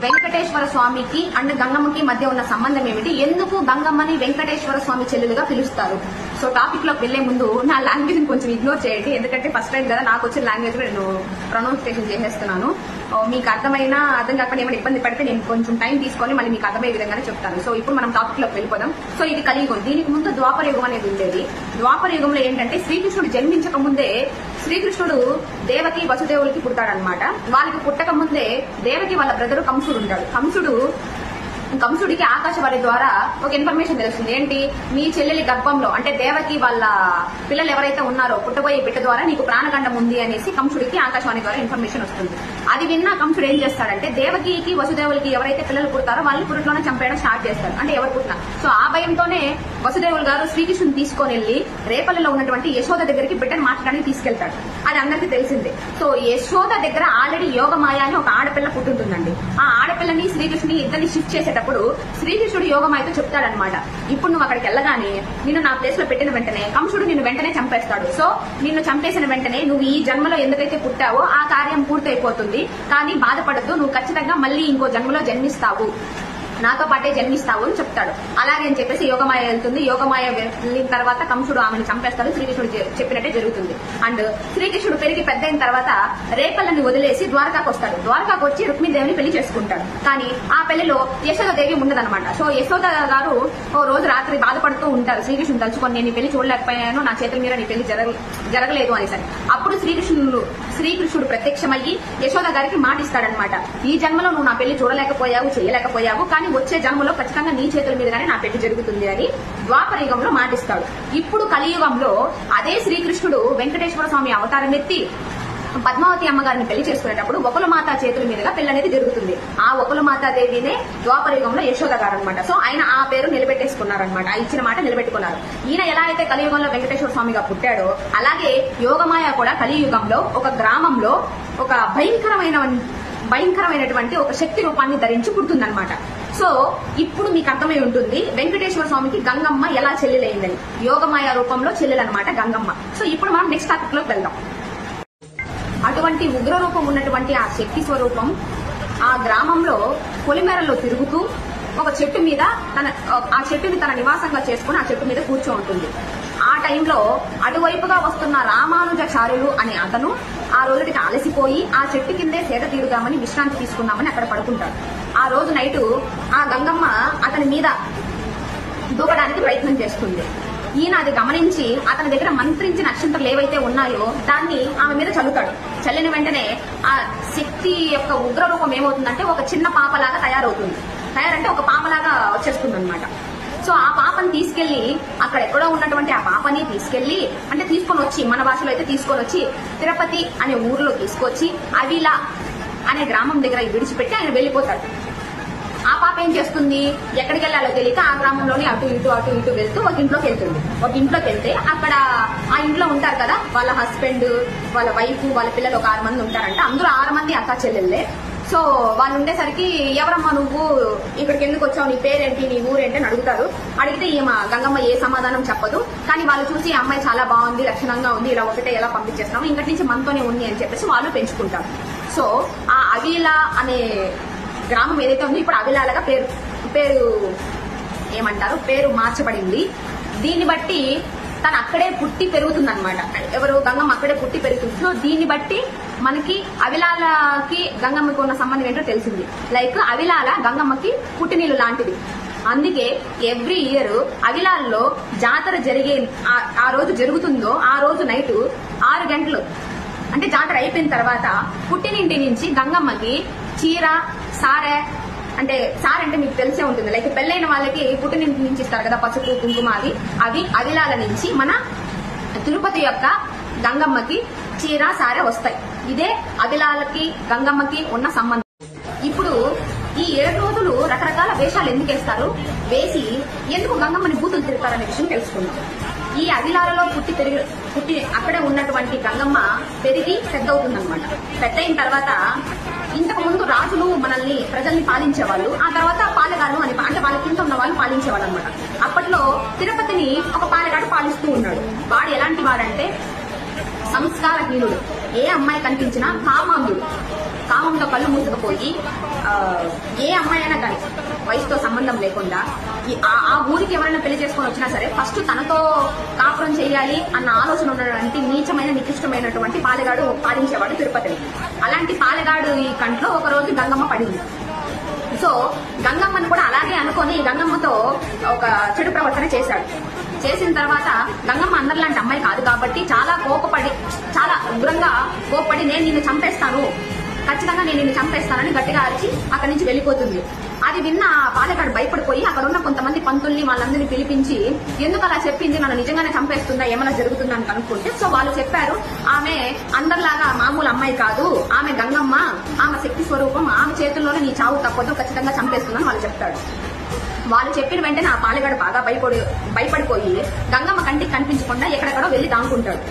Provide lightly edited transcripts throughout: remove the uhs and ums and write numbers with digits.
వెంకటేశ్వర స్వామికి అండ్ గంగమ్మకి మధ్య ఉన్న సంబంధం ఏమిటి, ఎందుకు గంగమ్మని వెంకటేశ్వర స్వామి చెల్లెలుగా పిలుస్తారు? సో టాపిక్ లోకి వెళ్లే ముందు నా లాంగ్వేజ్ ని కొంచెం ఇగ్నోర్ చేయండి, ఎందుకంటే ఫస్ట్ టైం కదా నాకు వచ్చిన లాంగ్వేజ్ నేను ప్రొనౌన్సియేషన్ చేసేస్తున్నాను. మీకు అర్థమైనా అర్థం కాకపోతే ఏమైనా ఇబ్బంది పడితే నేను కొంచెం టైం తీసుకొని మళ్ళీ మీకు అర్థమయ్యే విధంగానే చెప్తాను. సో ఇప్పుడు మనం టాపిక్ లోకి వెళ్ళిపోదాం. సో ఇది కలియుగం. దీనికి ముందు ద్వాపర యుగం అనేది ఉండేది. ద్వాపర యుగంలో ఏంటంటే శ్రీకృష్ణుడు జన్మించక ముందే శ్రీకృష్ణుడు దేవకి వసుదేవులకి పుడతాడనమాట. వాళ్ళకి పుట్టక ముందే దేవకి వాళ్ళ బ్రదరు కంసుడు ఉంటాడు. కంసుడికి ఆకాశవాణి ద్వారా ఒక ఇన్ఫర్మేషన్ తెలుస్తుంది. ఏంటి, మీ చెల్లెలి గర్భంలో అంటే దేవకి వాళ్ళ పిల్లలు ఎవరైతే ఉన్నారో పుట్టబోయే బిడ్డ ద్వారా నీకు ప్రాణగండం ఉంది అనేసి కంసుడికి ఆకాశవాణి ద్వారా ఇన్ఫర్మేషన్ వస్తుంది. అది విన్నా కంసుడు ఏం చేస్తాడంటే దేవకికి వసుదేవులకి ఎవరైతే పిల్లలు పుడతారో వాళ్ళని పురుట్లోనే చంపేయడం స్టార్ట్ చేస్తారు, అంటే ఎవరు పుట్టినా. సో ఆ భయంతోనే వసుదేవులు గారు శ్రీకృష్ణుని తీసుకొని వెళ్లి రేపల్లిలో ఉన్నటువంటి యశోద దగ్గరికి బిడ్డను మార్చడానికి తీసుకెళ్తాడు. అది అందరికీ తెలిసిందే. సో యశోద దగ్గర ఆల్రెడీ యోగమాయ అని ఒక ఆడపిల్ల పుట్టుంటుందండి. ఆ ఆడపిల్లని శ్రీకృష్ణుని ఇద్దరిని షిఫ్ట్ చేసేటప్పుడు శ్రీకృష్ణుడు యోగమాయతో చెప్తాడనమాట, ఇప్పుడు నువ్వు అక్కడికి వెళ్ళగానే నిన్ను నా ప్లేస్ లో పెట్టిన వెంటనే కంసుడు నిన్ను వెంటనే చంపేస్తాడు. సో నిన్ను చంపేసిన వెంటనే నువ్వు ఈ జన్మలో ఎందుకైతే పుట్టావో ఆ కార్యం పూర్తయిపోతుంది, కానీ బాధపడద్దు, నువ్వు ఖచ్చితంగా మళ్ళీ ఇంకో జన్మలో జన్మిస్తావు, నాతో పాటే జన్మిస్తావు అని చెప్తాడు. అలాగే అని చెప్పేసి యోగమాయ వెళ్తుంది. యోగమాయ వెళ్ళిన తర్వాత కంసుడు ఆమెను చంపేస్తాడు. శ్రీకృష్ణుడు చెప్పినట్టే జరుగుతుంది. అండ్ శ్రీకృష్ణుడు పెరిగి పెద్ద అయిన తర్వాత రేపల్లని వదిలేసి ద్వారకాకు వస్తాడు. ద్వారకాకు వచ్చి రుక్మిణీదేవిని పెళ్లి చేసుకుంటాడు. కానీ ఆ పెళ్లిలో యశోదాదేవి ఉండదనమాట. సో యశోద గారు ఓ రోజు రాత్రి బాధపడుతూ ఉంటారు, శ్రీకృష్ణుడు తలుచుకొని నేను నీ పెళ్లి చూడలేకపోయాను, నా చేతుల మీద నీ పెళ్లి జరగలేదు అనేసరి. అప్పుడు శ్రీకృష్ణుడు ప్రత్యక్షమయ్యి యశోద గారికి మాటిస్తాడనమాట, ఈ జన్మలో నువ్వు నా పెళ్లి చూడలేకపోయావు, చేయలేకపోయావు, కానీ వచ్చే జన్మలో ఖచ్చితంగా నీ చేతుల మీదగానే నా పెళ్లి జరుగుతుంది అని ద్వాపర యుగంలో మాటిస్తాడు. ఇప్పుడు కలియుగంలో అదే శ్రీకృష్ణుడు వెంకటేశ్వర స్వామి అవతారం ఎత్తి పద్మావతి అమ్మగారిని పెళ్లి చేసుకునేటప్పుడు ఒకలమాత చేతుల మీదుగా పెళ్లి అనేది జరుగుతుంది. ఆ ఒకలమాతాదేవినే ద్వాపర యుగంలో యశోద గారు అనమాట. సో ఆయన ఆ పేరు నిలబెట్టేసుకున్నారనమాట, ఆ ఇచ్చిన మాట నిలబెట్టుకున్నారు. ఈయన ఎలా అయితే కలియుగంలో వెంకటేశ్వర స్వామిగా పుట్టాడో అలాగే యోగమాయ కూడా కలియుగంలో ఒక గ్రామంలో ఒక భయంకరమైనటువంటి ఒక శక్తి రూపాన్ని ధరించి పుడుతుందన్నమాట. సో ఇప్పుడు మీకు అర్థమై ఉంటుంది వెంకటేశ్వర స్వామికి గంగమ్మ ఎలా చెల్లెలైందని. యోగమాయ రూపంలో చెల్లెలన్నమాట గంగమ్మ. సో ఇప్పుడు మనం నెక్స్ట్ టాపిక్ లోకి వెళ్దాం. అటువంటి ఉగ్ర రూపం ఉన్నటువంటి ఆ శక్తి స్వరూపం ఆ గ్రామంలో పొలిమేరల్లో తిరుగుతూ ఒక చెట్టు మీద ఆ చెట్టుని తన నివాసంగా చేసుకుని ఆ చెట్టు మీద కూర్చో ఉంటుంది. ఆ టైంలో అటువైపుగా వస్తున్న రామానుజాచార్యులు అనే అతను ఆ రోజుకి అలసిపోయి ఆ చెట్టు కిందే సేద తీరుదామని విశ్రాంతి తీసుకుందామని అక్కడ పడుకుంటాడు. ఆ రోజు నైటు ఆ గంగమ్మ అతని మీద దూకడానికి ప్రయత్నం చేస్తుంది. ఈయన అది గమనించి అతని దగ్గర మంత్రించిన అక్షంతలు ఏవైతే ఉన్నాయో దాన్ని ఆమె మీద చల్లుతాడు. చల్లిన వెంటనే ఆ శక్తి యొక్క ఉగ్ర రూపం ఏమవుతుందంటే ఒక చిన్న పాపలాగా తయారంటే ఒక పాపలాగా వచ్చేస్తుంది అనమాట. సో ఆ పాపని తీసుకెళ్లి అక్కడ ఎక్కడో ఉన్నటువంటి ఆ పాపని తీసుకొని వచ్చి మన భాషలో అయితే తీసుకొని వచ్చి తిరుపతి అనే ఊర్లో తీసుకొచ్చి అవిలా అనే గ్రామం దగ్గర విడిచిపెట్టి ఆయన వెళ్లిపోతాడు. ఆ పాప ఏం చేస్తుంది, ఎక్కడికి వెళ్లాలో తెలియక ఆ గ్రామంలోని అటు ఇటు వెళ్తూ ఒక ఇంట్లోకి వెళ్తే అక్కడ ఆ ఇంట్లో ఉంటారు కదా వాళ్ళ హస్బెండ్, వాళ్ళ వైఫ్, వాళ్ళ పిల్లలు ఒక 6 మంది ఉంటారంట. అందులో 6 మంది అక్కా చెల్లెళ్ళే. సో వాళ్ళు ఉండేసరికి ఎవరమ్మా నువ్వు ఇక్కడికి ఎందుకు వచ్చావు, నీ పేరేంటి, నీ ఊరేంటి అని అడుగుతారు. అడిగితే ఈమె గంగమ్మ ఏ సమాధానం చెప్పదు. కానీ వాళ్ళు చూసి అమ్మాయి చాలా బాగుంది, లక్షణంగా ఉంది, ఇలా ఒకటే ఎలా పంపించేస్తాము, ఇంకటి నుంచి మనతోనే ఉంది అని చెప్పేసి వాళ్ళు పెంచుకుంటారు. సో ఆ అవిలా అనే గ్రామం ఏదైతే ఉందో ఇప్పుడు అవిలాలగా పేరు మార్చబడింది. దీన్ని బట్టి తను అక్కడే పుట్టి పెరుగుతుంది అనమాట. ఎవరు, గంగమ్మ అక్కడే పుట్టి పెరుగుతుంది. సో దీన్ని బట్టి మనకి అవిలాలకి గంగమ్మకి ఉన్న సంబంధం ఏంటో తెలిసింది. లైక్ అవిలాల గంగమ్మకి పుట్టినీళ్ళు లాంటిది. అందుకే ఎవ్రీ ఇయర్ అవిలాల్లో జాతర జరిగే ఆ రోజు జరుగుతుందో ఆ రోజు నైట్ 6 గంటలు అంటే జాతర అయిపోయిన తర్వాత పుట్టినింటి నుంచి గంగమ్మకి చీర, సారె అంటే మీకు తెలిసే ఉంటుంది, లైక్ పెళ్ళైన వాళ్ళకి పుట్టినింటి నుంచి ఇస్తారు కదా పసుపు కుంకుమ, అవి అవిలాల నుంచి మన తిరుపతి యొక్క గంగమ్మకి చీర, సారె వస్తాయి. ఇదే అవిలాలకి గంగమ్మకి ఉన్న సంబంధం. ఇప్పుడు ఈ 7 రోజులు రకరకాల వేషాలు ఎందుకు వేసి ఎందుకు గంగమ్మని బూతులు తిరుగుతారనే విషయం తెలుసుకుందాం. ఈ అవిలాలలో పుట్టి అక్కడే ఉన్నటువంటి గంగమ్మ పెరిగి పెద్ద అవుతుందన్నమాట. పెద్ద అయిన తర్వాత ఇంతకు ముందు రాజులు ప్రజల్ని పాలించేవాళ్ళు, ఆ తర్వాత పాలెగాళ్ళు అని అంటే వాళ్ళ కింద ఉన్న వాళ్ళు పాలించేవాళ్ళు అనమాట. అప్పట్లో తిరుపతిని ఒక పాలెగాడు పాలిస్తూ ఉన్నాడు. వాడు ఎలాంటి వాడంటే సంస్కారహీనుడు, ఏ అమ్మాయి కనిపించినా కామాంధుడు. కామంతో కళ్ళు మూసుకుపోయి ఏ అమ్మాయి అయినా కానీ వయసుతో సంబంధం లేకుండా ఆ ఊరికి ఎవరైనా పెళ్లి చేసుకొని వచ్చినా సరే ఫస్ట్ తనతో కాపురం చేయాలి అన్న ఆలోచన ఉన్నటువంటి నీచమైన నికృష్టమైనటువంటి పాలెగాడు పాలించేవాడు తిరుపతిని. అలాంటి పాలెగాడు ఈ కంట్లో ఒక రోజు గంగమ్మ పడింది. సో గంగమ్మను కూడా అలాగే అనుకొని గంగమ్మతో ఒక చెడు ప్రవర్తన చేశాడు. చేసిన తర్వాత గంగమ్మ అందరిలాంటి అమ్మాయి కాదు కాబట్టి చాలా కోపపడి, చాలా ఉగ్రంగా కోపపడి నేను నిన్ను చంపేస్తాను, ఖచ్చితంగా నేను నిన్ను చంపేస్తానని గట్టిగా అరిచి అక్కడి నుంచి వెళ్లిపోతుంది. అది విన్న పాలెగాడు భయపడిపోయి అక్కడ ఉన్న కొంతమంది పంతుల్ని వాళ్ళందరినీ పిలిపించి ఎందుకు అలా చెప్పింది, నన్ను నిజంగానే చంపేస్తుందా, ఏమైనా జరుగుతుందా అని కనుక్కుంటే సో వాళ్ళు చెప్పారు ఆమె అందరిలాగా మామూలు అమ్మాయి కాదు, ఆమె గంగమ్మ, ఆమె శక్తి స్వరూపం, ఆమె చేతుల్లోనే నీ చావు తప్పదు, ఖచ్చితంగా చంపేస్తుందని వాళ్ళు చెప్తాడు. వాళ్ళు చెప్పిన వెంటనే ఆ పాలెగాడు బాగా భయపడిపోయి గంగమ్మ కంటికి కనిపించకుండా ఎక్కడెక్కడో వెళ్లి దాంకుంటాడు.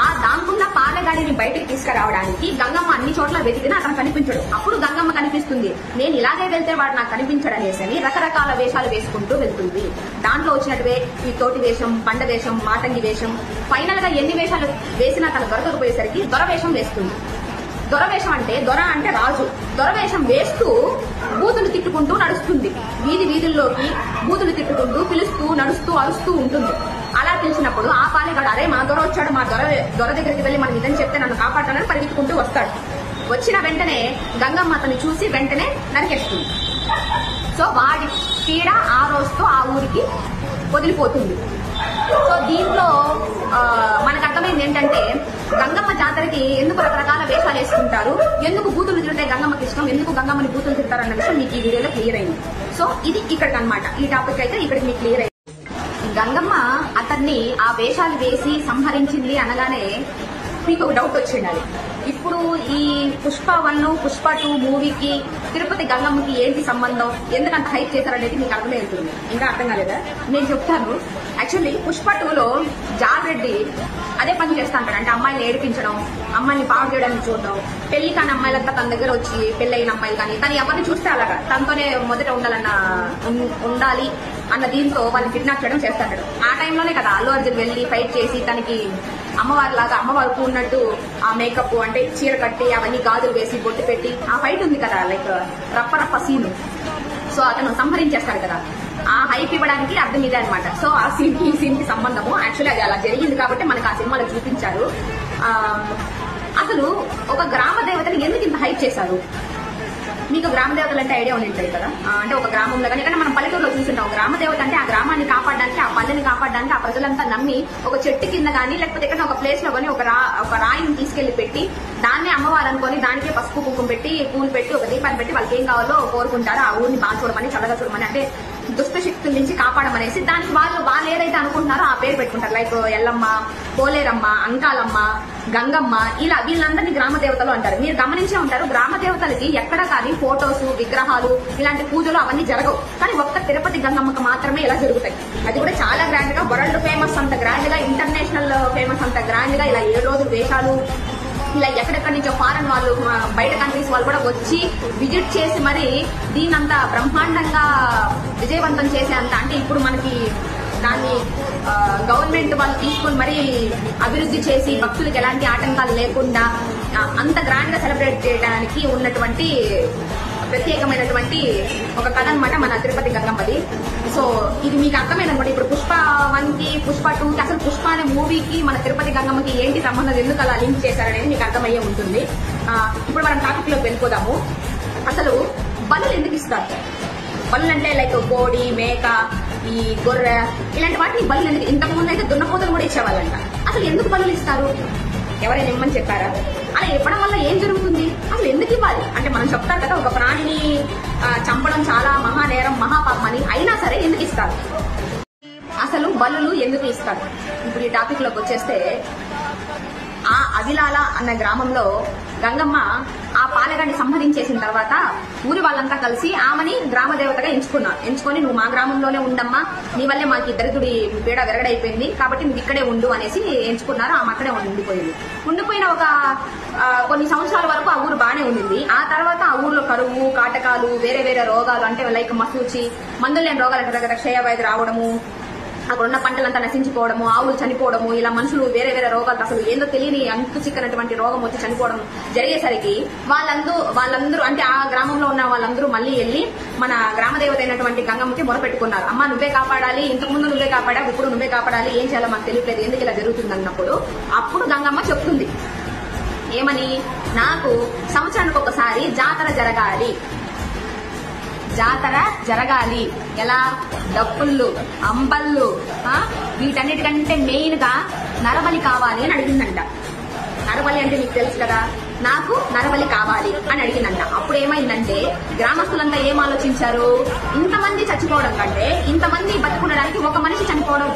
ఆ దాంకున్న పాలెగాడిని బయటికి తీసుకురావడానికి గంగమ్మ అన్ని చోట్ల వెతికినా అతను కనిపించడు. అప్పుడు గంగమ్మ కనిపిస్తుంది. నేను ఇలాగే వెళ్తే వాడు నాకు కనిపించడనేసని రకరకాల వేషాలు వేసుకుంటూ వెళ్తుంది. దాంట్లో వచ్చినట్టువే ఈ తోటి వేషం, బండ వేషం, మాటంగి వేషం, ఫైనల్ గా ఎన్ని వేషాలు వేసినా తను దొరకకపోయేసరికి దొరవేషం వేస్తుంది. దొరవేషం అంటే దొర అంటే రాజు. దొరవేషం వేస్తూ బూతులు తిట్టుకుంటూ నడుస్తుంది. వీధుల్లోకి బూతులు తిట్టుకుంటూ పిలుస్తూ నడుస్తూ అరుస్తూ ఉంటుంది. అలా పిలిచినప్పుడు ఆ పాలెగాడు అరే మా దొర వచ్చాడు, మా దొర దగ్గరికి వెళ్లి మనం ఇదని చెప్తే నన్ను కాపాడాలని పరిగెత్తుకుంటూ వస్తాడు. వచ్చిన వెంటనే గంగమ్మ అతన్ని చూసి వెంటనే నరికేస్తుంది. సో వాడి పీడ ఆ రోజుతో ఆ ఊరికి వదిలిపోతుంది. సో దీంట్లో మనకు అర్థమైంది ఏంటంటే గంగమ్మ జాతరకి ఎందుకు రకరకాల వేషాలు వేసుకుంటారు, ఎందుకు బూతులు తింటే గంగమ్మకి ఇష్టం, ఎందుకు గంగమ్మని బూతులు తింటారు అన్న విషయం మీకు ఈ వీడియోలో క్లియర్ అయింది. సో ఇది ఇక్కడికి అనమాట, ఈ టాపిక్ అయితే ఇక్కడికి మీకు క్లియర్ అయింది. గంగమ్మ అతన్ని ఆ వేషాలు వేసి సంహరించింది అనగానే మీకు ఒక డౌట్ వచ్చిండాలి. ఇప్పుడు ఈ పుష్ప 1, పుష్ప 2 మూవీకి తిరుపతి గంగమ్మకి ఏంటి సంబంధం, ఎందుకంత హైప్ చేశారనేది మీకు అర్థమే అవుతుంది. ఇంకా అర్థం కాలేదా? నేను చెప్తాను. యాక్చువల్లీ పుష్ప 2లో జార్రెడ్డి అదే పని చేస్తా అంటాడు. అంటే అమ్మాయిని ఏడిపించడం, అమ్మాయిని పాడు చేయడానికి చూడడం, పెళ్లి కాని అమ్మాయిలంతా తన దగ్గర వచ్చి పెళ్లైన అమ్మాయిలు కానీ తను ఎవరిని చూస్తే అలాగా తనతోనే మొదట ఉండాలి అన్న దీంతో వాళ్ళని కిడ్నాప్ చేయడం చేస్తాడు. ఆ టైంలోనే కదా అల్లు అర్జున్ వెళ్లి ఫైట్ చేసి తనకి అమ్మవారు ఉన్నట్టు ఆ మేకప్ అంటే చీర కట్టి అవన్నీ గాజులు వేసి బొట్టు పెట్టి ఆ ఫైట్ ఉంది కదా, లైక్ రప్ప సీన్. సో అతను సంహరించేస్తాడు కదా, ఆ హైప్ ఇవ్వడానికి అర్థం ఇదే అనమాట. సో ఆ సీన్ కి ఈ సీన్ కి సంబంధము యాక్చువల్లీ అది అలా జరిగింది కాబట్టి మనకు ఆ సినిమాలో చూపించారు. అసలు ఒక గ్రామ దేవతని ఎందుకు ఇంత హైప్ చేశారు? మీకు గ్రామ దేవతలు అంటే ఐడియా ఉంటుంది కదా, అంటే ఒక గ్రామంలో కానీ మనం పల్లెటూరులో చూస్తుంటాం. గ్రామ దేవత అంటే ఆ గ్రామాన్ని కాపాడడానికి, ఆ పల్లెని కాపాడడానికి ఆ ప్రజలంతా నమ్మి ఒక చెట్టు కింద కానీ లేకపోతే ఎక్కడ ఒక ప్లేస్ లో కానీ ఒక రాయిని తీసుకెళ్లి పెట్టి దాన్నే అమ్మవారు అనుకొని దానికే పసుపు కుంకుమ పెట్టి పూలు పెట్టి ఒక దీపాన్ని పెట్టి వాళ్ళకి ఏం కావాలో కోరుకుంటారు. ఆ ఊరిని బాగా చూడమని, చల్లగా చూడమని, అంటే దుష్ట శక్తుల నుంచి కాపాడమనేసి దానికి వాళ్ళు ఏదైతే అనుకుంటున్నారో ఆ పేరు పెట్టుకుంటారు. లైక్ ఎల్లమ్మ, పోలేరమ్మ, అంకాలమ్మ, గంగమ్మ, ఇలా వీళ్ళందరినీ గ్రామ దేవతలు అంటారు. మీరు గమనించే ఉంటారు గ్రామ దేవతలకి ఎక్కడ కానీ ఫోటోస్, విగ్రహాలు, ఇలాంటి పూజలు అవన్నీ జరగవు. కానీ ఒక్క తిరుపతి గంగమ్మకు మాత్రమే ఇలా జరుగుతాయి. అది కూడా చాలా గ్రాండ్ గా, వరల్డ్ ఫేమస్ అంత గ్రాండ్ గా, ఇంటర్నేషనల్ ఫేమస్ అంత గ్రాండ్ గా, ఇలా 7 రోజులు వేషాలు, ఇలా ఎక్కడెక్కడి నుంచో ఫారెన్ వాళ్ళు, బయట కంట్రీస్ వాళ్ళు కూడా వచ్చి విజిట్ చేసి మరి దీనంతా బ్రహ్మాండంగా విజయవంతం చేసే అంత, అంటే ఇప్పుడు మనకి దాన్ని గవర్నమెంట్ వాళ్ళు తీసుకుని మరీ అభివృద్ధి చేసి భక్తులకు ఎలాంటి ఆటంకాలు లేకుండా అంత గ్రాండ్ గా సెలబ్రేట్ చేయడానికి ఉన్నటువంటి ప్రత్యేకమైనటువంటి ఒక కథ అనమాట మన తిరుపతి గంగమ్మది. సో ఇది మీకు అర్థమైందనమాట. ఇప్పుడు పుష్ప 1కి, పుష్ప 2కి, అసలు పుష్ప అనే మూవీకి మన తిరుపతి గంగమ్మకి ఏంటి సంబంధం, ఎందుకు అలా లింక్ చేశారనేది మీకు అర్థమయ్యే ఉంటుంది. ఇప్పుడు మనం టాపిక్ లోకి వెళ్ళిపోదాము. అసలు బలులు ఎందుకు ఇస్తారు? బలులు అంటే లైక్ కోడి, మేక, ఈ గొర్రె, ఇలాంటి వాటిని బలులు ఎందుకు? ఇంతకు ముందు అయితే దున్నపోతలు కూడా ఇచ్చేవాళ్ళంట. అసలు ఎందుకు బలులు ఇస్తారు? ఎవరైనా ఇమ్మని చెప్పారా? అలా ఇవ్వడం వల్ల ఏం జరుగుతుంది? అసలు ఎందుకు ఇవ్వాలి అంటే మనం చెప్తారు కదా, ఒక ప్రాణిని చంపడం చాలా మహానేరం, మహాపాపం అని. అయినా సరే ఎందుకు ఇస్తారు? అసలు బలులు ఎందుకు ఇస్తారు? ఇప్పుడు ఈ టాపిక్ లోకి వచ్చేస్తే, ఆ అవిలాల అన్న గ్రామంలో గంగమ్మ ఆ పాలెగాన్ని సంహరించేసిన తర్వాత ఊరి వాళ్ళంతా కలిసి ఆమెని గ్రామ దేవతగా ఎంచుకొని నువ్వు మా గ్రామంలోనే ఉండమ్మా, నీ వల్లే మాకు దరిద్రుడి పీడ విరగడైపోయింది కాబట్టి నువ్వు ఇక్కడే ఉండు అనేసి ఎంచుకున్నారు. ఆమె అక్కడే ఉండిపోయిన ఒక కొన్ని సంవత్సరాల వరకు ఆ ఊరు బానే ఉండింది. ఆ తర్వాత ఆ ఊర్లో కరువు, కాటకాలు, వేరే రోగాలు, అంటే లైక్ మసూచి, మందులు లేని రోగాలు అంటారు కదా, క్షయవ్యాధి రావడము, అక్కడ ఉన్న పంటలంతా నశించిపోవడము, ఆవులు చనిపోవడము, ఇలా మనుషులు వేరే వేరే రోగాలు అసలు ఏందో తెలియని అంతు చిక్కనటువంటి రోగం వచ్చి చనిపోవడం జరిగేసరికి వాళ్ళందరూ అంటే ఆ గ్రామంలో ఉన్న వాళ్ళందరూ మళ్ళీ వెళ్లి మన గ్రామ దేవత అయినటువంటి గంగమ్మకి మొరపెట్టుకున్నారు. అమ్మ నువ్వే కాపాడాలి, ఇంతకుముందు నువ్వే కాపాడావు, ఇప్పుడు నువ్వే కాపాడాలి, ఏం చేయాలో మాకు తెలియట్లేదు, ఎందుకు ఇలా జరుగుతుంది అన్నప్పుడు అప్పుడు గంగమ్మ చెప్తుంది ఏమని, నాకు సంవత్సరానికి ఒకసారి జాతర జరగాలి. ఎలా? డప్పుళ్ళు, అంబళ్ళు, వీటన్నిటికంటే మెయిన్ గా నరబలి కావాలి అని అడిగిందంట. నరబలి అంటే మీకు తెలుసు కదా, నాకు నరబలి కావాలి అని అడిగిందంట. అప్పుడు ఏమైందంటే గ్రామస్తులంతా ఏం ఆలోచించారు, ఇంతమంది చచ్చిపోవడం కంటే ఇంతమంది బతుకుండడానికి ఒక మనిషి చనిపోవడం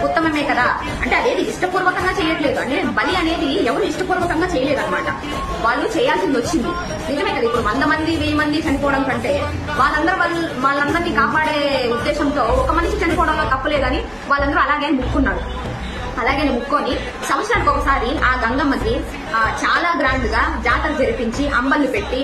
ఉత్తమమే కదా. అంటే అదేది ఇష్టపూర్వకంగా చేయట్లేదు, అంటే బలి అనేది ఎవరు ఇష్టపూర్వకంగా చేయలేదు అనమాట, వాళ్ళు చేయాల్సింది వచ్చింది. నిజమే కదా, ఇప్పుడు 100 మంది 1000 మంది చనిపోవడం కంటే వాళ్ళందరినీ కాపాడే ఉద్దేశంతో ఒక మనిషి చనిపోవడంలో తప్పులేదని వాళ్ళందరూ అలాగే ముక్కొని సంవత్సరానికి ఒకసారి ఆ గంగమ్మకి చాలా గ్రాండ్ గా జాతర జరిపించి అంబళ్ళు పెట్టి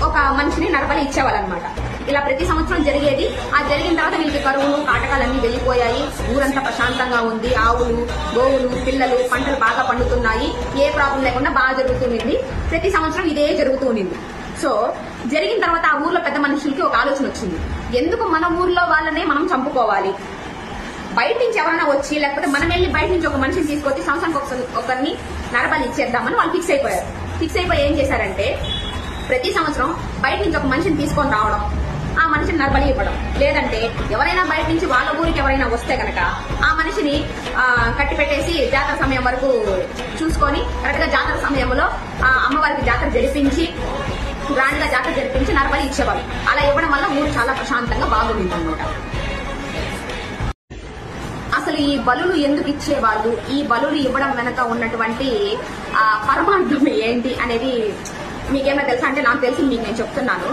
ఒక మనిషిని నరబలి ఇచ్చేవాళ్ళనమాట. ఇలా ప్రతి సంవత్సరం జరిగేది. ఆ జరిగిన తర్వాత వీళ్ళకి కరువులు కాటకాలన్నీ వెళ్లిపోయాయి, ఊరంతా ప్రశాంతంగా ఉంది, ఆవులు గోవులు పిల్లలు పంటలు బాగా పండుతున్నాయి, ఏ ప్రాబ్లం లేకుండా బాగా జరుగుతుంది. ప్రతి సంవత్సరం ఇదే జరుగుతూ ఉంది. సో జరిగిన తర్వాత ఆ ఊర్లో పెద్ద మనుషులకి ఒక ఆలోచన వచ్చింది, ఎందుకు మన ఊర్లో వాళ్ళనే మనం చంపుకోవాలి, బయట నుంచి ఎవరైనా వచ్చి లేకపోతే మనం వెళ్ళి బయట నుంచి ఒక మనిషిని తీసుకొచ్చి సంవత్సరానికి ఒకరిని నరబలి ఇచ్చేద్దామని వాళ్ళు ఫిక్స్ అయిపోయి ఏం చేశారంటే ప్రతి సంవత్సరం బయట నుంచి ఒక మనిషిని తీసుకొని రావడం, ఆ మనిషిని నరబలి ఇవ్వడం, లేదంటే ఎవరైనా బయట నుంచి వాళ్ళ ఊరికి ఎవరైనా వస్తే కనుక ఆ మనిషిని కట్టి పెట్టేసి జాతర సమయం వరకు చూసుకొని కరెక్ట్ గా జాతర సమయంలో అమ్మవారికి జాతర జరిపించి గ్రాండ్ గా జాతర జరిపించి నరబలి ఇచ్చేవాళ్ళు. అలా ఇవ్వడం వల్ల ఊరు చాలా ప్రశాంతంగా బాగుంది అనమాట. అసలు ఈ బలులు ఎందుకు ఇచ్చేవాళ్ళు, ఈ బలులు ఇవ్వడం వెనక ఉన్నటువంటి పరమార్థం ఏంటి అనేది మీకేమైనా తెలుసా అంటే నాకు తెలిసి మీకు నేను చెప్తున్నాను.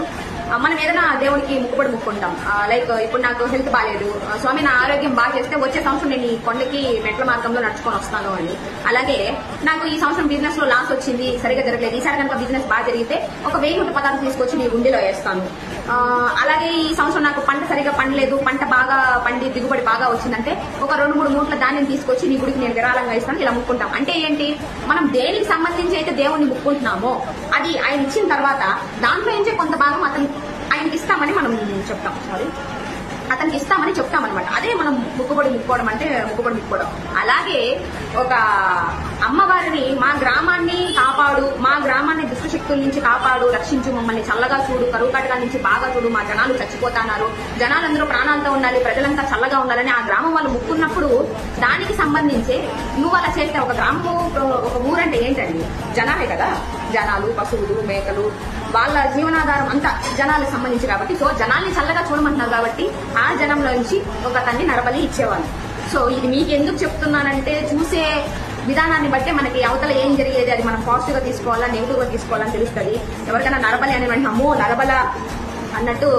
మనం ఏదైనా దేవుడికి మొక్కుకుంటాం, లైక్ ఇప్పుడు నాకు హెల్త్ బాగాలేదు, స్వామి నా ఆరోగ్యం బాగా చేస్తే వచ్చే సంవత్సరం నేను ఈ కొండకి మెట్ల మార్గంలో నడుచుకొని వస్తాను అని. అలాగే నాకు ఈ సంవత్సరం బిజినెస్ లో లాస్ వచ్చింది, సరిగా జరగలేదు, ఈసారి కనుక బిజినెస్ బాగా జరిగితే ఒక 1000 పదార్థాలు తీసుకొచ్చి నీ గుండెలో వేస్తాను. అలాగే ఈ సంవత్సరం నాకు పంట సరిగా పండలేదు, పంట బాగా పండి దిగుబడి బాగా వచ్చిందంటే ఒక 2-3 మూట్ల ధాన్యం తీసుకొచ్చి నీ గుడికి నేను విరాళంగా ఇస్తాను. ఇలా ముక్కుంటాం. అంటే ఏంటి, మనం దేనికి సంబంధించి అయితే దేవుణ్ణి ముక్కుంటున్నామో అది ఆయన ఇచ్చిన తర్వాత దాంట్లో నుంచే కొంత భాగం ఆయనకి ఇస్తామని మనం చెప్తాం, అతనికి ఇస్తామని చెప్తామన్నమాట. అదే మనం ముక్కుబడి. అలాగే ఒక అమ్మవారిని మా గ్రామాన్ని కాపాడు, మా గ్రామాన్ని దుష్టశక్తుల నుంచి కాపాడు, రక్షించు, మమ్మల్ని చల్లగా చూడు, కరువు కాటకాల నుంచి బాగా చూడు, మా జనాలు చచ్చిపోతున్నారు, జనాలందరూ ప్రాణాలతో ఉండాలి, ప్రజలంతా చల్లగా ఉండాలని ఆ గ్రామం వాళ్ళు ముక్కున్నప్పుడు దానికి సంబంధించి నువ్వు అలా చేస్తే ఒక గ్రామము ఒక ఊరంటే ఏంటండి, జనాలే కదా, జనాలు పశువులు మేకలు వాళ్ళ జీవనాధారం అంతా జనాలకు సంబంధించి కాబట్టి, సో జనాల్ని చల్లగా చూడమంటున్నారు కాబట్టి ఆ జనంలో నుంచి ఒక తన్ని నరబలి ఇచ్చేవాళ్ళు. సో ఇది మీకు ఎందుకు చెప్తున్నానంటే చూసే విధానాన్ని బట్టి మనకి అవతల ఏం జరిగేది అది మనం పాజిటివ్ గా తీసుకోవాలా నెగిటివ్ గా తీసుకోవాలని తెలుస్తుంది. ఎవరికైనా నరబలి అని వెంటనే అమ్మో నరబల అన్నట్టు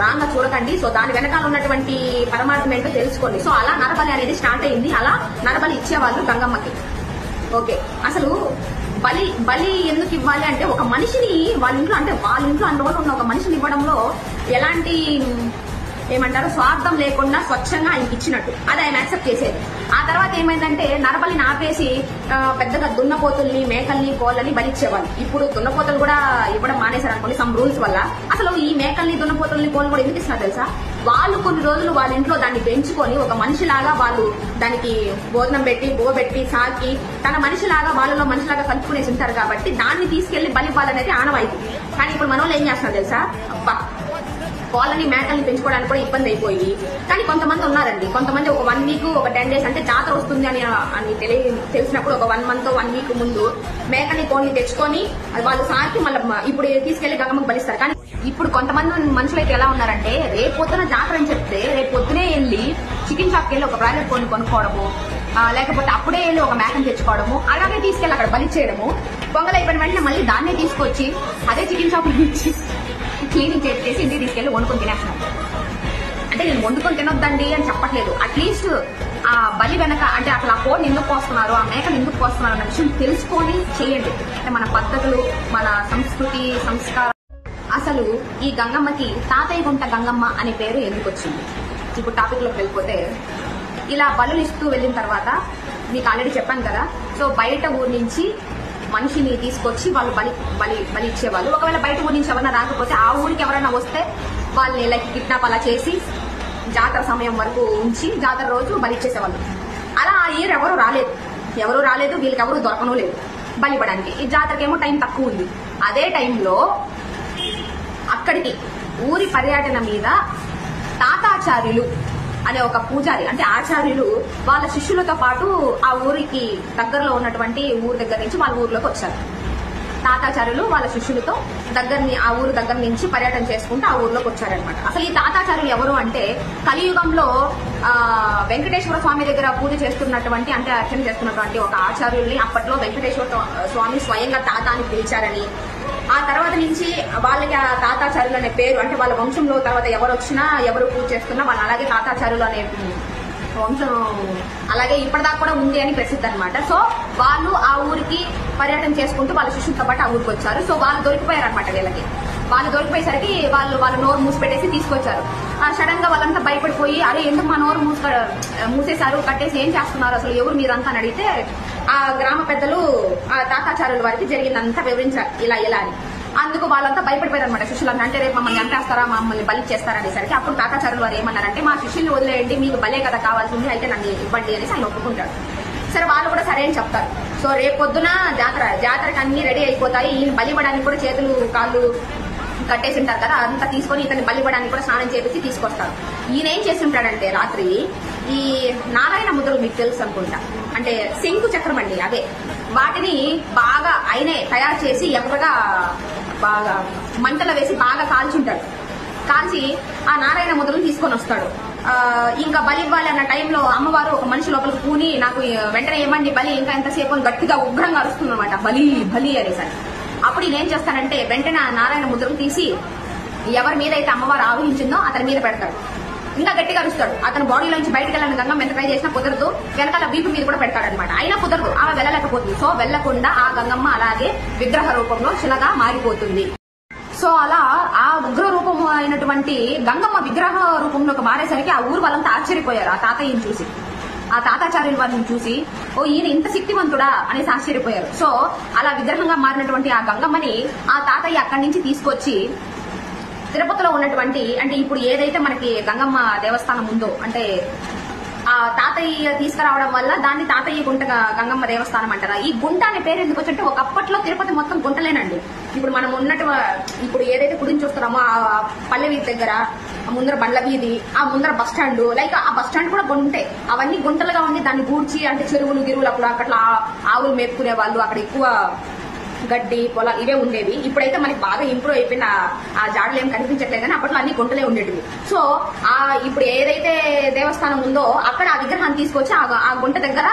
రాంగ్ గా చూడకండి. సో దాని వెనకాల ఉన్నటువంటి పరమార్థం ఏంటో తెలుసుకోండి. సో అలా నరబలి అనేది స్టార్ట్ అయింది. అలా నరబలి ఇచ్చేవాళ్ళు గంగమ్మకి. ఓకే, అసలు బలి ఎందుకు ఇవ్వాలి అంటే ఒక మనిషిని వాళ్ళ ఇంట్లో అన్ని రోజులు ఉన్న ఒక మనిషిని ఇవ్వడంలో ఎలాంటి ఏమంటారు స్వార్థం లేకుండా స్వచ్ఛంగా ఆయనకి ఇచ్చినట్టు అది ఆయన యాక్సెప్ట్ చేసేది. ఆ తర్వాత ఏమైందంటే నరబలిని ఆపేసి పెద్దగా దున్నపోతుల్ని మేకల్ని కోళ్ళని బలిచ్చేవాళ్ళు. ఇప్పుడు దున్నపోతులు కూడా ఇవ్వడం మానేశారు అనుకోండి సమ్ రూల్స్ వల్ల. అసలు ఈ మేకల్ని దున్నపోతుల్ని కోళ్ళు కూడా ఎందుకు ఇస్తున్నారు తెలుసా, వాళ్ళు కొన్ని రోజులు వాళ్ళ ఇంట్లో దాన్ని పెంచుకొని ఒక మనిషిలాగా వాళ్ళు దానికి భోజనం పెట్టి బోబెట్టి సాకి తన మనిషిలాగా వాళ్ళలో మనిషిలాగా కలుపుకునేసి ఉంటారు కాబట్టి దాన్ని తీసుకెళ్లి బలి ఇవ్వాలనేది ఆనవాయితీ. కానీ ఇప్పుడు మన వాళ్ళు ఏం చేస్తున్నారు తెలుసా, అబ్బా కోళ్ళని మేకల్ని పెంచుకోవడానికి కూడా ఇబ్బంది అయిపోయి, కానీ కొంతమంది ఉన్నారండి, కొంతమంది ఒక 1 వీక్ ఒక 10 days అంటే జాతర వస్తుంది అని తెలిసినప్పుడు ఒక 1 month 1 week ముందు మేకని కోళ్ళని తెచ్చుకొని వాళ్ళు సాకి మళ్ళీ ఇప్పుడు తీసుకెళ్లి గంగమ్మకు బలిస్తారు. కానీ ఇప్పుడు కొంతమంది మనుషులు అయితే ఎలా ఉన్నారంటే రేపు పొద్దున జాతర అని చెప్తే రేపు పొద్దునే వెళ్ళి చికెన్ షాప్కి వెళ్ళి ఒక బ్రాయిలర్ కోడిని కొనుక్కోవడము, లేకపోతే అప్పుడే వెళ్ళి ఒక మేకని తెచ్చుకోవడము, అలాగే తీసుకెళ్లి అక్కడ బలి చేయడము, పొంగల్ అయిపోయిన వెంటనే మళ్ళీ దాన్నే తీసుకొచ్చి అదే చికెన్ షాప్ నుంచి క్లీనింగ్ చేసి ఇంటికి తీసుకెళ్లి వండుకొని తినేస్తున్నాం. అంటే నేను వండుకొని తినొద్దండి అని చెప్పట్లేదు, అట్లీస్ట్ ఆ బలి వెనక అంటే అసలు ఆ కోడిని ఎందుకు కోస్తున్నారు, ఆ మేకలు ఎందుకు కోస్తున్నారు అన్న విషయం తెలుసుకొని చేయండి. అంటే మన పద్ధతులు, మన సంస్కృతి, సంస్కారం. అసలు ఈ గంగమ్మకి తాతయ్య గుంట గంగమ్మ అనే పేరు ఎందుకు వచ్చింది? ఇప్పుడు టాపిక్ లోకి వెళ్ళిపోతే ఇలా బలులు ఇస్తూ వెళ్ళిన తర్వాత మీకు ఆల్రెడీ చెప్పాను కదా, సో బయట ఊరి నుంచి మనిషిని తీసుకొచ్చి వాళ్ళు బలి ఇచ్చేవాళ్ళు. ఒకవేళ బయట ఊరి నుంచి ఎవరైనా రాకపోతే ఆ ఊరికి ఎవరైనా వస్తే వాళ్ళని లైక్ కిడ్నాప్ అలా చేసి జాతర సమయం వరకు ఉంచి జాతర రోజు బలి ఇచ్చేసేవాళ్ళు. అలా ఆ ఇయర్ ఎవరు రాలేదు, వీళ్ళకి ఎవరు దొరకనూ లేదు బలి ఇవ్వడానికి. ఈ జాతరకేమో టైం తక్కువ ఉంది. అదే టైంలో అక్కడికి ఊరి పర్యటన మీద తాతాచార్యులు అనే ఒక పూజారి, అంటే ఆచార్యులు వాళ్ళ శిష్యులతో పాటు ఆ ఊరికి దగ్గరలో ఉన్నటువంటి ఊరు దగ్గర నుంచి వాళ్ళ ఊర్లోకి వచ్చారు. తాతాచార్యులు వాళ్ళ శిష్యులతో ఆ ఊరు దగ్గర నుంచి పర్యటన చేసుకుంటూ ఆ ఊర్లోకి వచ్చారనమాట. అసలు ఈ తాతాచార్యులు ఎవరు అంటే కలియుగంలో వెంకటేశ్వర స్వామి దగ్గర పూజ చేస్తున్నటువంటి, అంటే అర్చన చేస్తున్నటువంటి ఒక ఆచార్యుల్ని అప్పట్లో వెంకటేశ్వర స్వామి స్వయంగా తాత అని పిలిచారని, ఆ తర్వాత నుంచి వాళ్ళకి ఆ తాతాచార్యులు అనే పేరు, అంటే వాళ్ళ వంశంలో తర్వాత ఎవరు వచ్చినా ఎవరు పూజ చేస్తున్నా వాళ్ళు అలాగే తాతాచార్యులు అనే వంశం అలాగే ఇప్పటిదాకా కూడా ఉంది అని ప్రసిద్ధి అనమాట. సో వాళ్ళు ఆ ఊరికి పర్యటన చేసుకుంటూ వాళ్ళ శిష్యులతో పాటు ఆ ఊరికి వచ్చారు. సో వాళ్ళు దొరికిపోయారు అనమాట. వీళ్ళకి వాళ్ళు దొరికిపోయేసరికి వాళ్ళు నోరు మూసిపెట్టేసి తీసుకొచ్చారు. సడన్ గా వాళ్ళంతా భయపడిపోయి, అరే ఎందుకు మా నోరు మూసేశారు, కట్టేసి ఏం చేస్తున్నారు, అసలు ఎవరు మీరంతా అని అడిగితే ఆ గ్రామ పెద్దలు ఆ తాతాచార్యుల వారికి జరిగిందంతా వివరించారు ఇలా అని. అందుకు వాళ్ళంతా భయపడిపోయారు అనమాట శిష్యులంతా. అంటే రేపు మమ్మల్ని చంపేస్తారా, మమ్మల్ని బలి చేస్తారా అనేసరికి అప్పుడు తాతాచార్యులు వారు ఏమన్నారంటే, మా శిష్యుల్ని వదిలేయండి, మీకు బలే కదా కావాల్సింది, అయితే నన్ను ఇవ్వండి అనేసి ఆయన ఒప్పుకుంటాడు. సరే వాళ్ళు కూడా సరే అని చెప్తారు. సో రేపు పొద్దున జాతరకి అన్ని రెడీ అయిపోతాయి. ఈయన బలి ఇవ్వడానికి కూడా చేతులు కాళ్ళు కట్టేసి ఉంటారు కదా, అంతా తీసుకొని ఇతన్ని బలి ఇవ్వడానికి కూడా స్నానం చేసి తీసుకొస్తారు. ఈయన ఏం చేసి ఉంటాడంటే రాత్రి ఈ నారాయణ ముద్రలు మీకు తెలుసు అనుకుంటా, అంటే శంకు చక్రం అండి, అదే వాటిని బాగా ఆయనే తయారు చేసి ఎర్రగా బాగా మంటలో వేసి బాగా కాల్చుంటాడు. కాల్చి ఆ నారాయణ ముద్రలు తీసుకొని వస్తాడు. ఇంకా బలి ఇవ్వాలి అన్న టైంలో అమ్మవారు ఒక మనిషి లోపలికి పూని నాకు వెంటనే ఏమండి బలి, ఇంకా ఎంతసేపు అని గట్టిగా ఉగ్రంగా అరుస్తుందన్నమాట, బలి బలి అనేసరి. అప్పుడు ఈయన ఏం చేస్తానంటే వెంటనే ఆ నారాయణ ముద్రలు తీసి ఎవరి మీద అయితే అమ్మవారు ఆవహించిందో అతని మీద పెడతాడు. ఇంకా గట్టిగా అరుస్తాడు. అతను బాడీలో నుంచి బయటకు వెళ్ళిన గంగమ్మ ఎంత ట్రై చేసినా కుదరదు, వెనకాల వీపు మీద కూడా పెడతాడు అనమాట. అయినా కుదరదు, ఆమె వెళ్ళలేకపోతుంది. సో వెళ్లకుండా ఆ గంగమ్మ అలాగే విగ్రహ రూపంలో శిలగా మారిపోతుంది. సో అలా ఆ ఉగ్ర రూపం అయినటువంటి గంగమ్మ విగ్రహ రూపంలోకి మారేసరికి ఆ ఊరు వాళ్ళంతా ఆశ్చర్యపోయారు ఆ తాతయ్యని చూసి, ఆ తాతాచార్యుల వారిని చూసి, ఓ ఈయన ఇంత శక్తివంతుడా అనేసి ఆశ్చర్యపోయారు. సో అలా విగ్రహంగా మారినటువంటి ఆ గంగమ్మని ఆ తాతయ్య అక్కడి నుంచి తీసుకొచ్చి తిరుపతిలో ఉన్నటువంటి, అంటే ఇప్పుడు ఏదైతే మనకి గంగమ్మ దేవస్థానం ఉందో, అంటే ఆ తాతయ్య తీసుకురావడం వల్ల దాన్ని తాతయ్య గుంట గంగమ్మ దేవస్థానం అంటారా. ఈ గుంట అనే పేరు ఎందుకు వచ్చంటే ఒకప్పట్లో తిరుపతి మొత్తం గుంటలేనండి. ఇప్పుడు మనం ఇప్పుడు ఏదైతే గుడిని చూస్తున్నామో ఆ పల్లె వీధి దగ్గర ముందర బండ్ల వీధి, ఆ ముందర బస్ స్టాండ్, లైక్ ఆ బస్ స్టాండ్ కూడా గుంటే, అవన్నీ గుంటలుగా ఉండి దాన్ని గూడ్చి, అంటే చెరువులు గిరువులు అక్కడ ఆవులు మేపుకునే వాళ్ళు, అక్కడ ఎక్కువ గడ్డి పొలాలు ఇవే ఉండేవి. ఇప్పుడైతే మనకి బాగా ఇంప్రూవ్ అయిపోయిన ఆ జాడలు ఏం కనిపించట్లేదు, కానీ అప్పట్లో అన్ని గుంటలే ఉండేటివి. సో ఇప్పుడు ఏదైతే దేవస్థానం ఉందో అక్కడ ఆ విగ్రహాన్ని తీసుకొచ్చి ఆ గుంట దగ్గర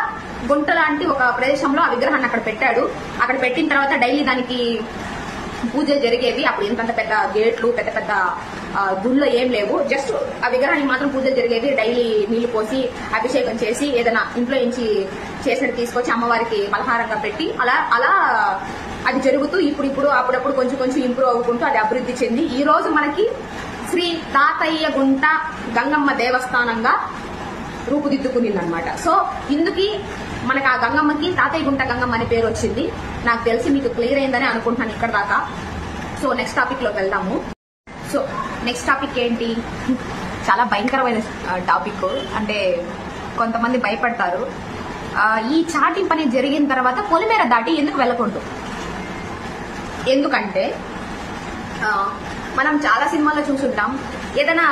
గుంట లాంటి ఒక ప్రదేశంలో ఆ విగ్రహాన్ని అక్కడ పెట్టాడు. అక్కడ పెట్టిన తర్వాత డైలీ దానికి పూజలు జరిగేవి. అప్పుడు ఇంతంత పెద్ద గేట్లు, పెద్ద పెద్ద గుళ్ళు ఏం లేవు, జస్ట్ ఆ విగ్రహానికి మాత్రం పూజలు జరిగేవి. డైలీ నీళ్లు పోసి అభిషేకం చేసి ఏదైనా ఇంట్లో నుంచి చేసినట్టు తీసుకొచ్చి అమ్మవారికి పలహారంగా పెట్టి అలా అది జరుగుతూ ఇప్పుడు అప్పుడప్పుడు కొంచెం ఇంప్రూవ్ అవ్వుకుంటూ అది అభివృద్ధి చెంది ఈ రోజు మనకి శ్రీ తాతయ్య గుంట గంగమ్మ దేవస్థానంగా రూపుదిద్దుకునిందనమాట. సో ఇందుకి మనకు ఆ గంగమ్మకి తాతయ్య గుంట గంగమ్మ అనే పేరు వచ్చింది. నాకు తెలిసి మీకు క్లియర్ అయిందని అనుకుంటున్నాను ఇక్కడ దాకా. సో నెక్స్ట్ టాపిక్ లోకి వెళ్దాము. సో నెక్స్ట్ టాపిక్ ఏంటి, చాలా భయంకరమైన టాపిక్, అంటే కొంతమంది భయపడతారు. ఈ చాటింపు అనేది జరిగిన తర్వాత పొలిమేర దాటి ఎందుకు వెళ్ళకూడదు. ఎందుకంటే మనం చాలా సినిమాల్లో చూసుంటాం, ఏదైనా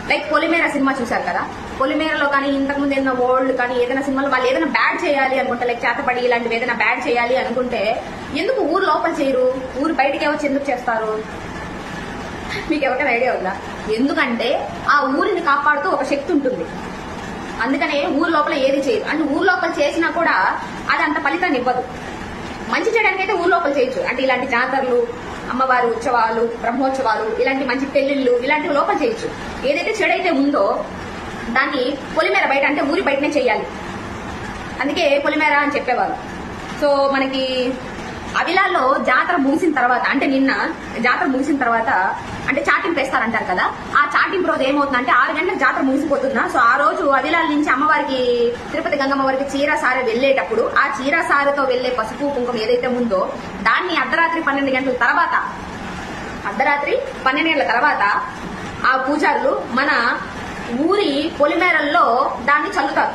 లైక్ పొలిమేర సినిమా చూసారు కదా, పొలిమేరలో కానీ ఇంతకుముందు ఏదైనా వరల్డ్ కానీ ఏదైనా సినిమాలో వాళ్ళు ఏదైనా బ్యాడ్ చేయాలి అనుకుంటే, లైక్ చేతపడి ఇలాంటివి ఏదైనా బ్యాడ్ చేయాలి అనుకుంటే ఎందుకు ఊరు లోపల చేయరు, ఊరు బయటకే వచ్చి ఎందుకు చేస్తారు? మీకు ఎవరికైనా ఐడియా ఉందా? ఎందుకంటే ఆ ఊరిని కాపాడుతూ ఒక శక్తి ఉంటుంది, అందుకనే ఊరు లోపల ఏది చేయరు. అంటే ఊరు లోపల చేసినా కూడా అది అంత ఫలితాన్ని ఇవ్వదు. మంచి చేయడానికి అయితే ఊరు లోపల చేయొచ్చు, అంటే ఇలాంటి జాతరలు, అమ్మవారి ఉత్సవాలు, బ్రహ్మోత్సవాలు, ఇలాంటి మంచి పెళ్లిళ్ళు ఇలాంటివి లోపల చేయొచ్చు. ఏదైతే చెడైతే ఉందో దాన్ని పొలిమేర బయట, అంటే ఊరి బయటనే చేయాలి. అందుకే పొలిమేర అని చెప్పేవారు. సో మనకి అవిలాల్లో జాతర ముగిసిన తర్వాత అంటే నిన్న జాతర ముగిసిన తర్వాత అంటే చాటింపు వేస్తారంటారు కదా, ఆ చాటింపు రోజు ఏమవుతుందంటే 6 గంటలకు జాతర ముగిసిపోతుందా. సో ఆ రోజు అవిలాల నుంచి అమ్మవారికి తిరుపతి గంగమ్మ వారికి చీర సారె వెళ్లేటప్పుడు ఆ చీర సారెతో వెళ్లే పసుపు కుంకుమ ఏదైతే ఉందో దాన్ని అర్ధరాత్రి 12 గంటల తర్వాత ఆ పూజారులు మన ఊరి పొలిమేరల్లో దాన్ని చల్లుతారు.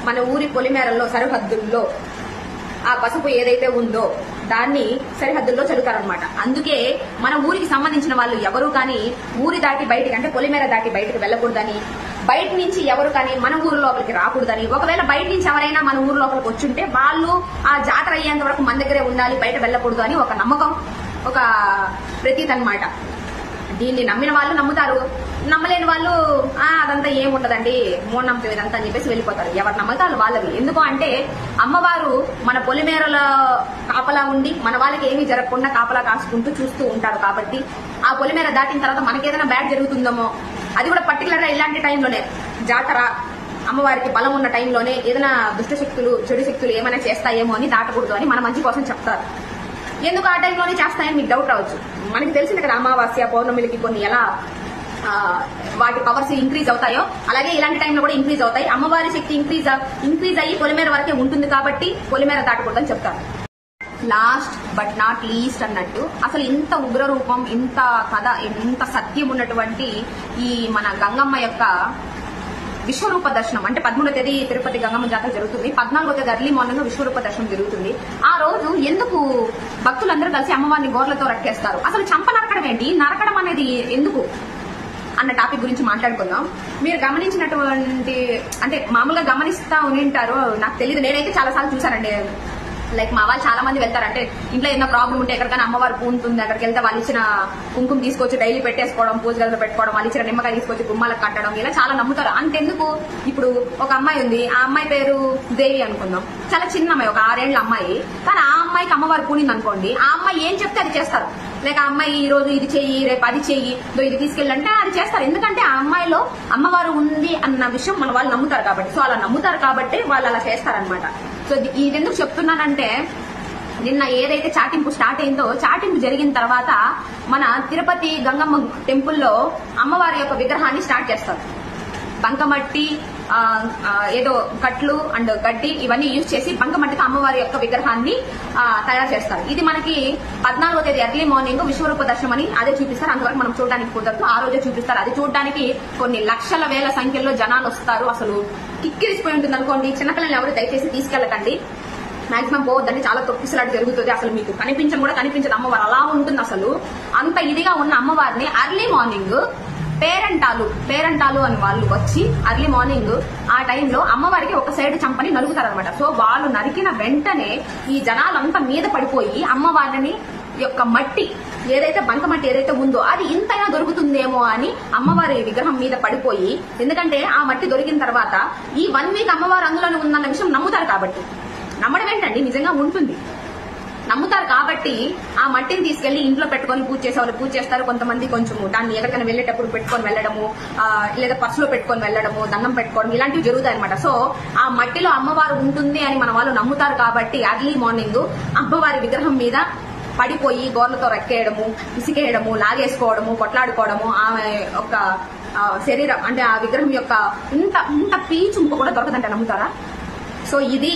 మన ఊరి పొలిమేరల్లో సరిహద్దుల్లో ఆ పసుపు ఏదైతే ఉందో దాన్ని సరిహద్దుల్లో చదువుతారనమాట. అందుకే మన ఊరికి సంబంధించిన వాళ్ళు ఎవరు కానీ ఊరి దాటి బయటికి అంటే పొలిమేర దాటి బయటికి వెళ్ళకూడదని, బయట నుంచి ఎవరు కానీ మన ఊరు లోపలికి రాకూడదని, ఒకవేళ బయట నుంచి ఎవరైనా మన ఊరు లోపలికి వచ్చుంటే వాళ్ళు ఆ జాతర అయ్యేంత వరకు మన దగ్గరే ఉండాలి, బయట వెళ్ళకూడదు అని ఒక నమ్మకం, ఒక ప్రతీతి అన్నమాట. దీన్ని నమ్మిన వాళ్ళు నమ్ముతారు, నమ్మలేని వాళ్ళు అదంతా ఏముండదండి మూఢనమ్మకం ఇదంతా అని చెప్పేసి వెళ్ళిపోతారు. ఎవరు నమ్మకాలు వాళ్ళవి. ఎందుకు అంటే అమ్మవారు మన పొలిమేరల కాపలా ఉండి మన వాళ్ళకి ఏమీ జరగకుండా కాపలా కాసుకుంటూ చూస్తూ ఉంటారు. కాబట్టి ఆ పొలిమేర దాటిన తర్వాత మనకేదైనా బ్యాడ్ జరుగుతుందేమో, అది కూడా పర్టికులర్ గా ఇలాంటి టైంలోనే జాతర అమ్మవారికి బలం ఉన్న టైంలోనే ఏదైనా దుష్ట శక్తులు చెడు శక్తులు ఏమైనా చేస్తాయేమో అని దాటకూడదు అని మన మంచి కోసం చెప్తారు. ఎందుకు ఆ టైంలోనే చేస్తాయని మీకు డౌట్ రావచ్చు. మనకి తెలిసింది కదా అమావాస్య పౌర్ణమిలకి కొన్ని ఎలా వాటి పవర్స్ ఇంక్రీజ్ అవుతాయో అలాగే ఇలాంటి టైంలో కూడా ఇంక్రీజ్ అవుతాయి. అమ్మవారి శక్తి ఇంక్రీజ్ అయ్యి పొలిమేర వరకే ఉంటుంది కాబట్టి పొలిమేర దాటకూడదని చెప్తారు. లాస్ట్ బట్ నాట్ లీస్ట్ అన్నట్టు అసలు ఇంత ఉగ్ర రూపం, ఇంత కథ, ఇంత సత్యం ఉన్నటువంటి ఈ మన గంగమ్మ యొక్క విశ్వరూప దర్శనం అంటే 13వ తేదీ తిరుపతి గంగమ్మ జాతర జరుగుతుంది. 14వ తేదీ ఎర్లీ మార్నింగ్ విశ్వరూప దర్శనం జరుగుతుంది. ఆ రోజు ఎందుకు భక్తులందరూ కలిసి అమ్మవారిని గోర్లతో రక్కేస్తారు? అసలు చంప నరకడం ఏంటి, నరకడం అనేది ఎందుకు అన్న టాపిక్ గురించి మాట్లాడుకుందాం. మీరు గమనించినటువంటి అంటే మామూలుగా గమనిస్తా ఉంటారు, నాకు తెలియదు, నేనైతే చాలా సార్లు చూసానండి. లైక్ మా వాళ్ళు చాలా మంది వెళ్తారంటే ఇంట్లో ఏదైనా ప్రాబ్లం ఉంటే ఎక్కడికైనా అమ్మవారు పూనుతుంది, అక్కడికి వెళ్తే వాళ్ళు ఇచ్చిన కుంకుమ తీసుకొచ్చి డైలీ పెట్టేసుకోవడం, పూజ గదిలో పెట్టుకోవడం, వాళ్ళు ఇచ్చిన నిమ్మకాయ తీసుకొచ్చి గుమ్మాలకు కట్టడం, ఇలా చాలా నమ్ముతారు. అంతెందుకు, ఇప్పుడు ఒక అమ్మాయి ఉంది, ఆ అమ్మాయి పేరు దేవి అనుకుందాం, చాలా చిన్న అమ్మాయి, ఒక 6 ఏళ్ల అమ్మాయి. కానీ ఆ అమ్మాయికి అమ్మవారు పూనింది అనుకోండి, ఆ అమ్మాయి ఏం చెప్తే అది చేస్తారు. లేక ఆ అమ్మాయి ఈ రోజు ఇది చెయ్యి, రేపు అది చెయ్యి, ఇది తీసుకెళ్ళంటే అది చేస్తారు. ఎందుకంటే ఆ అమ్మాయిలో అమ్మవారు ఉంది అన్న విషయం మన వాళ్ళు నమ్ముతారు కాబట్టి. సో అలా నమ్ముతారు కాబట్టి వాళ్ళు అలా చేస్తారనమాట. సో ఇది ఎందుకు చెప్తున్నానంటే నిన్న ఏదైతే చాటింపు స్టార్ట్ అయిందో, చాటింపు జరిగిన తర్వాత మన తిరుపతి గంగమ్మ టెంపుల్లో అమ్మవారి యొక్క విగ్రహాన్ని స్టార్ట్ చేస్తారు. బంకమట్టి, ఏదో కట్లు అండ్ గడ్డి ఇవన్నీ యూజ్ చేసి బంకమట్టితో అమ్మవారి యొక్క విగ్రహాన్ని తయారు చేస్తారు. ఇది మనకి 14వ తేదీ ఎర్లీ మార్నింగ్ విశ్వరూప దర్శనం అని అదే చూపిస్తారు. అంతవరకు మనం చూడడానికి కుదరదు, ఆ రోజే చూపిస్తారు. అది చూడడానికి కొన్ని లక్షల వేల సంఖ్యలో జనాలు వస్తారు. అసలు కిక్కిరిసిపోయి ఉంటుంది అనుకోండి. చిన్నపిల్లలు ఎవరు దయచేసి తీసుకెళ్లకండి, మాక్సిమం పోవద్దండి, చాలా తొక్కిసలాట జరుగుతుంది. అసలు మీకు కనిపించడం కూడా కనిపించదు అమ్మవారు, అలా ఉంటుంది. అసలు అంత ఇదిగా ఉన్న అమ్మవారిని ఎర్లీ మార్నింగ్ పేరంటాలు అని వాళ్ళు వచ్చి ఎర్లీ మార్నింగ్ ఆ టైంలో అమ్మవారికి ఒక సైడ్ చంపని నలుగుతారనమాట. సో వాళ్ళు నరికిన వెంటనే ఈ జనాలంతా మీద పడిపోయి అమ్మవారిని యొక్క మట్టి ఏదైతే బంకమట్టి ఏదైతే ఉందో అది ఇంతైనా దొరుకుతుందేమో అని అమ్మవారి విగ్రహం మీద పడిపోయి, ఎందుకంటే ఆ మట్టి దొరికిన తర్వాత ఈ 1 వీక్ అమ్మవారు అందులోనే ఉందన్న విషయం నమ్ముతారు కాబట్టి. నమ్మడం ఏంటండి, నిజంగా ఉంటుంది, నమ్ముతారు కాబట్టి ఆ మట్టిని తీసుకెళ్లి ఇంట్లో పెట్టుకొని పూజ చేసేవాళ్ళు పూజ చేస్తారు. కొంతమంది కొంచెము దాన్ని ఎక్కడికైనా వెళ్లేటప్పుడు పెట్టుకొని వెళ్లడము, లేదా పర్సులో పెట్టుకొని వెళ్లడము, దండం పెట్టుకోవడం, ఇలాంటివి జరుగుతాయి అనమాట. సో ఆ మట్టిలో అమ్మవారు ఉంటుంది అని మన వాళ్ళు నమ్ముతారు కాబట్టి ఎర్లీ మార్నింగ్ అమ్మవారి విగ్రహం మీద పడిపోయి గోర్లతో రెక్కేయడము, ఇసికేయడము, లాగేసుకోవడము, కొట్లాడుకోవడము, ఆమె యొక్క శరీరం అంటే ఆ విగ్రహం యొక్క ఇంత పీచు కూడా దొరకదంటే నమ్ముతారా? సో ఇది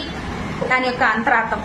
దాని యొక్క అంతరార్థం.